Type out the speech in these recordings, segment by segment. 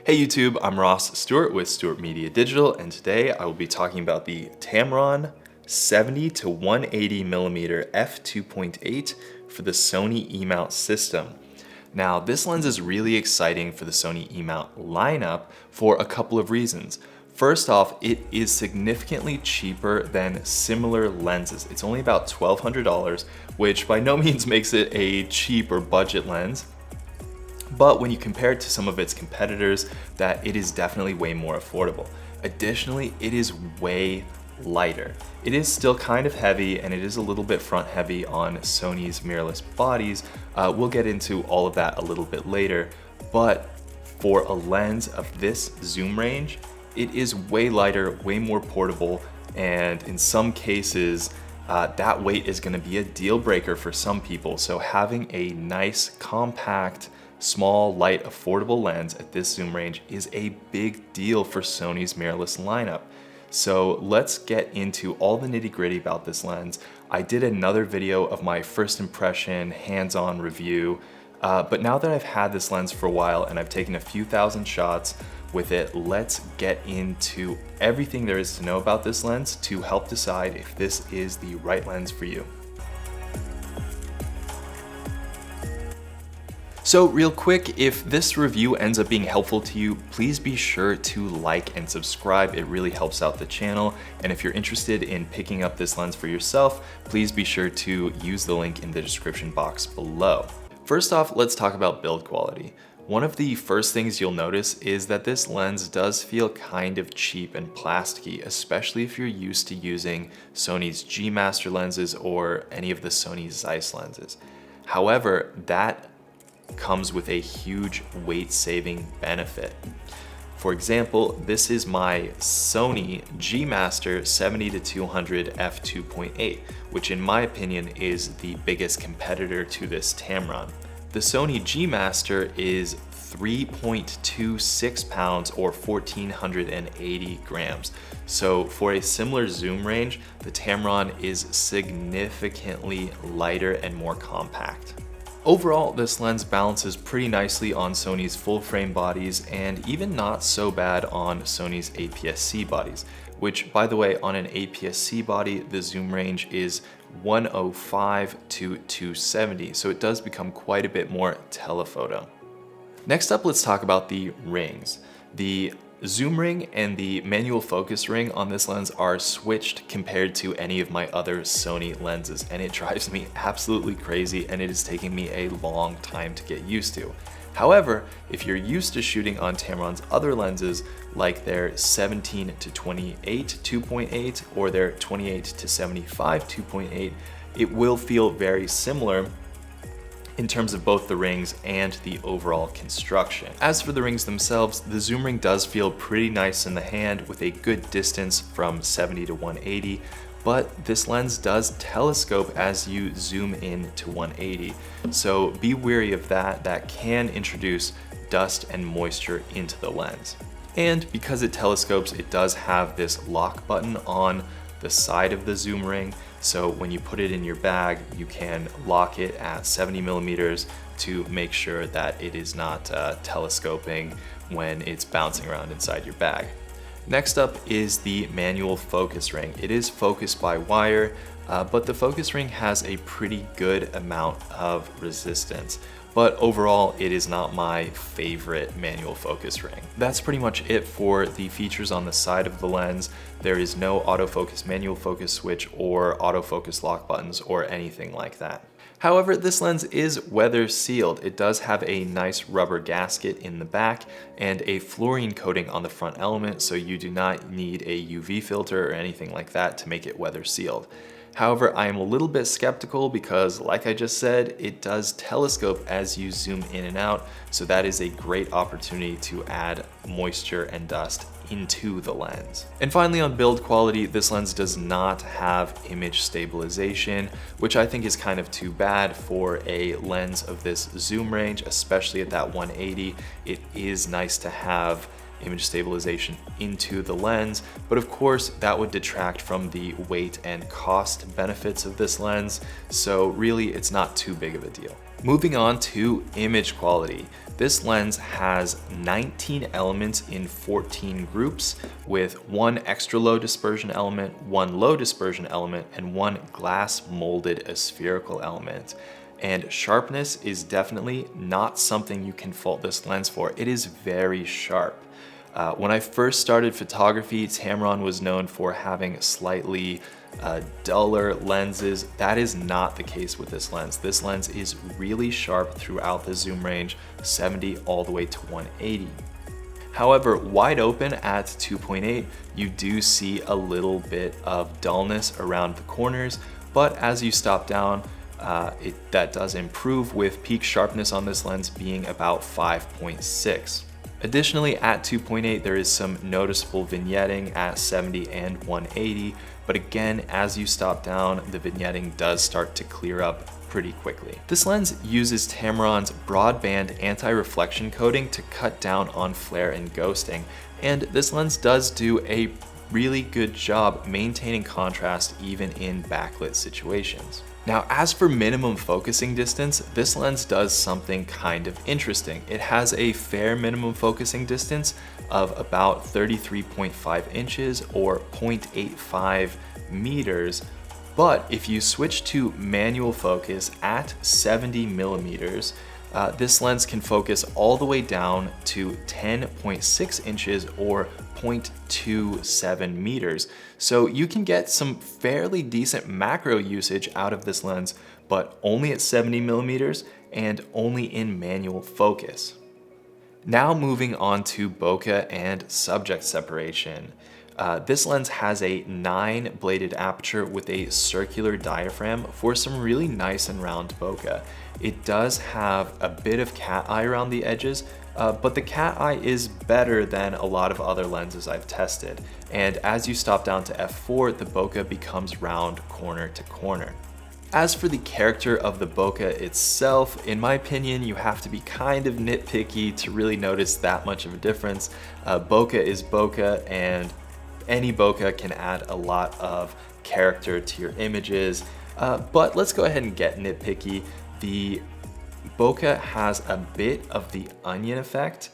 Hey YouTube, I'm Ross Stewart with Stewart Media Digital, and today I will be talking about the Tamron 70-180mm f2.8 for the Sony E-mount system. Now, this lens is really exciting for the Sony E-mount lineup for a couple of reasons. First off, it is significantly cheaper than similar lenses. It's only about $1,200, which by no means makes it a cheap or budget lens. But when you compare it to some of its competitors, that it is definitely way more affordable. Additionally, it is way lighter. It is still kind of heavy and it is a little bit front heavy on Sony's mirrorless bodies. We'll get into all of that a little bit later, but for a lens of this zoom range, it is way lighter, way more portable, and in some cases, that weight is gonna be a deal breaker for some people. So having a nice, compact, small, light, affordable lens at this zoom range is a big deal for Sony's mirrorless lineup. So let's get into all the nitty-gritty about this lens. I did another video of my first impression, hands-on review, but now that I've had this lens for a while and I've taken a few thousand shots with it, let's get into everything there is to know about this lens to help decide if this is the right lens for you. So real quick, if this review ends up being helpful to you, please be sure to like and subscribe. It really helps out the channel. And if you're interested in picking up this lens for yourself, please be sure to use the link in the description box below. First off, let's talk about build quality. One of the first things you'll notice is that this lens does feel kind of cheap and plasticky, especially if you're used to using Sony's G Master lenses or any of the Sony Zeiss lenses. However, that comes with a huge weight saving benefit. For example, this is my Sony G Master 70-200 f2.8, which in my opinion is the biggest competitor to this Tamron. The Sony G Master is 3.26 pounds or 1,480 grams. So for a similar zoom range, the Tamron is significantly lighter and more compact. Overall, this lens balances pretty nicely on Sony's full frame bodies and even not so bad on Sony's APS-C bodies, which by the way, on an APS-C body, the zoom range is 105 to 270, so it does become quite a bit more telephoto. Next up, let's talk about the rings. The zoom ring and the manual focus ring on this lens are switched compared to any of my other Sony lenses, and it drives me absolutely crazy and it is taking me a long time to get used to. However, if you're used to shooting on Tamron's other lenses, like their 17-28 2.8 or their 28-75 2.8, it will feel very similar in terms of both the rings and the overall construction. As for the rings themselves, the zoom ring does feel pretty nice in the hand with a good distance from 70 to 180, but this lens does telescope as you zoom in to 180. So be wary of that. That can introduce dust and moisture into the lens. And because it telescopes, it does have this lock button on the side of the zoom ring. So when you put it in your bag, you can lock it at 70 millimeters to make sure that it is not telescoping when it's bouncing around inside your bag. Next up is the manual focus ring. It is focused by wire, but the focus ring has a pretty good amount of resistance. But overall, it is not my favorite manual focus ring. That's pretty much it for the features on the side of the lens. There is no autofocus manual focus switch or autofocus lock buttons or anything like that. However, this lens is weather sealed. It does have a nice rubber gasket in the back and a fluorine coating on the front element, so you do not need a UV filter or anything like that to make it weather sealed. However, I am a little bit skeptical because, like I just said, it does telescope as you zoom in and out, so that is a great opportunity to add moisture and dust into the lens. And finally, on build quality, this lens does not have image stabilization, which I think is kind of too bad for a lens of this zoom range, especially at that 180. It is nice to have image stabilization into the lens, but of course that would detract from the weight and cost benefits of this lens, so really it's not too big of a deal. Moving on to image quality. This lens has 19 elements in 14 groups with one extra low dispersion element, one low dispersion element, and one glass molded aspherical element. And sharpness is definitely not something you can fault this lens for. It is very sharp. When I first started photography, Tamron was known for having slightly duller lenses. That is not the case with this lens. This lens is really sharp throughout the zoom range, 70 all the way to 180. However, wide open at 2.8, you do see a little bit of dullness around the corners, but as you stop down, that does improve, with peak sharpness on this lens being about 5.6. Additionally, at 2.8, there is some noticeable vignetting at 70 and 180, but again, as you stop down, the vignetting does start to clear up pretty quickly. This lens uses Tamron's broadband anti-reflection coating to cut down on flare and ghosting, and this lens does do a really good job maintaining contrast even in backlit situations. Now, as for minimum focusing distance, this lens does something kind of interesting. It has a fair minimum focusing distance of about 33.5 inches or 0.85 meters. But if you switch to manual focus at 70 millimeters, this lens can focus all the way down to 10.6 inches or 0.27 meters. So you can get some fairly decent macro usage out of this lens, but only at 70 millimeters and only in manual focus. Now moving on to bokeh and subject separation. This lens has a 9-bladed aperture with a circular diaphragm for some really nice and round bokeh. It does have a bit of cat eye around the edges, but the cat eye is better than a lot of other lenses I've tested. And as you stop down to f4, the bokeh becomes round corner to corner. As for the character of the bokeh itself, in my opinion, you have to be kind of nitpicky to really notice that much of a difference. Bokeh is bokeh, and any bokeh can add a lot of character to your images, but let's go ahead and get nitpicky. The bokeh has a bit of the onion effect,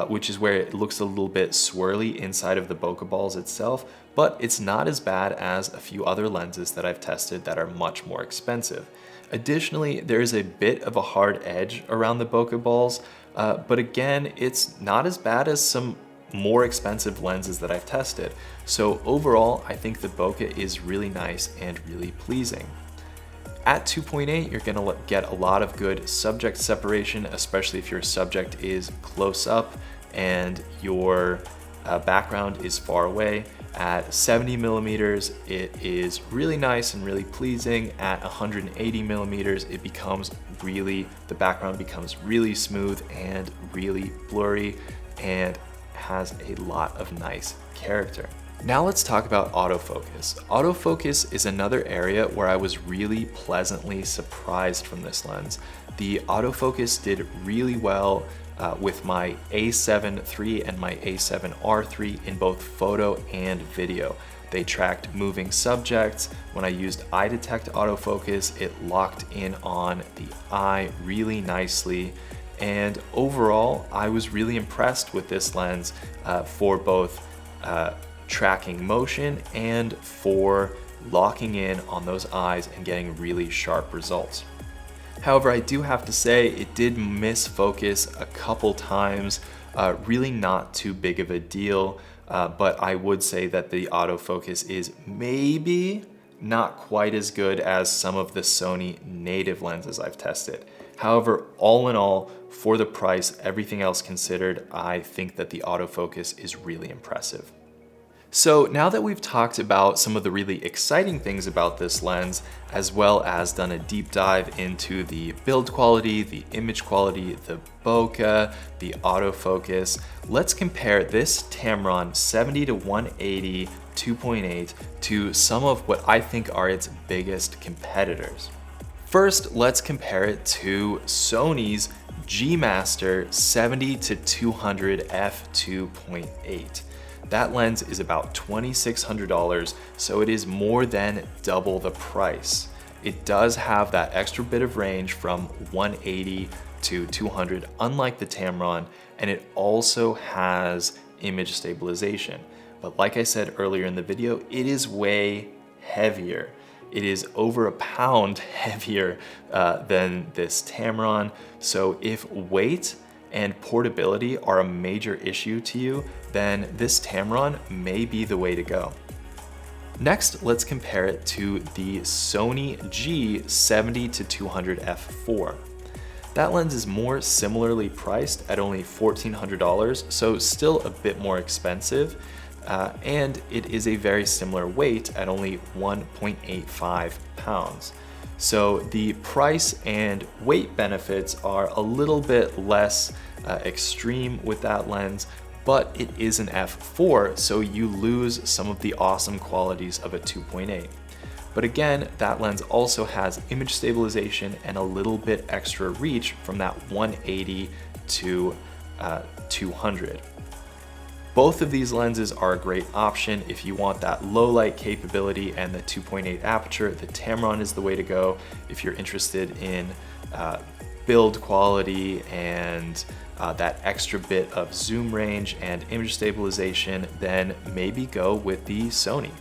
which is where it looks a little bit swirly inside of the bokeh balls itself, but it's not as bad as a few other lenses that I've tested that are much more expensive. Additionally, there is a bit of a hard edge around the bokeh balls, but again, it's not as bad as some more expensive lenses that I've tested. So overall, I think the bokeh is really nice and really pleasing. At 2.8, you're gonna get a lot of good subject separation, especially if your subject is close up and your background is far away. At 70 millimeters, it is really nice and really pleasing. At 180 millimeters, the background becomes really smooth and really blurry and has a lot of nice character. Now let's talk about autofocus. Autofocus is another area where I was really pleasantly surprised from this lens. The autofocus did really well with my A7 III and my A7 R III in both photo and video. They tracked moving subjects. When I used eye detect autofocus, it locked in on the eye really nicely. And overall, I was really impressed with this lens for both tracking motion and for locking in on those eyes and getting really sharp results. However, I do have to say it did miss focus a couple times, really not too big of a deal, but I would say that the autofocus is maybe not quite as good as some of the Sony native lenses I've tested. However, all in all, for the price, everything else considered, I think that the autofocus is really impressive. So now that we've talked about some of the really exciting things about this lens, as well as done a deep dive into the build quality, the image quality, the bokeh, the autofocus, let's compare this Tamron 70-180 2.8 to some of what I think are its biggest competitors. First, let's compare it to Sony's G Master 70-200 f2.8. That lens is about $2,600, so it is more than double the price. It does have that extra bit of range from 180 to 200, unlike the Tamron, and it also has image stabilization. But like I said earlier in the video, it is way heavier. It is over a pound heavier than this Tamron. So if weight and portability are a major issue to you, then this Tamron may be the way to go. Next, let's compare it to the Sony G70-200 f4. That lens is more similarly priced at only $1,400, so still a bit more expensive, and it is a very similar weight at only 1.85 pounds. So the price and weight benefits are a little bit less extreme with that lens, but it is an f4, so you lose some of the awesome qualities of a 2.8. But again, that lens also has image stabilization and a little bit extra reach from that 180 to 200. Both of these lenses are a great option if you want that low light capability and the 2.8 aperture. The Tamron is the way to go. If you're interested in build quality and that extra bit of zoom range and image stabilization, then maybe go with the Sony.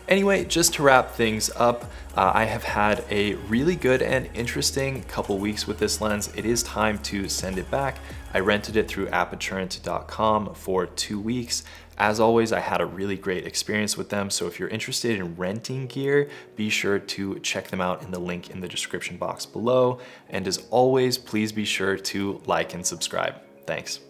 Anyway, just to wrap things up, I have had a really good and interesting couple weeks with this lens. It is time to send it back. I rented it through Aperturent.com for 2 weeks. As always, I had a really great experience with them, so if you're interested in renting gear, be sure to check them out in the link in the description box below. And as always, please be sure to like and subscribe. Thanks.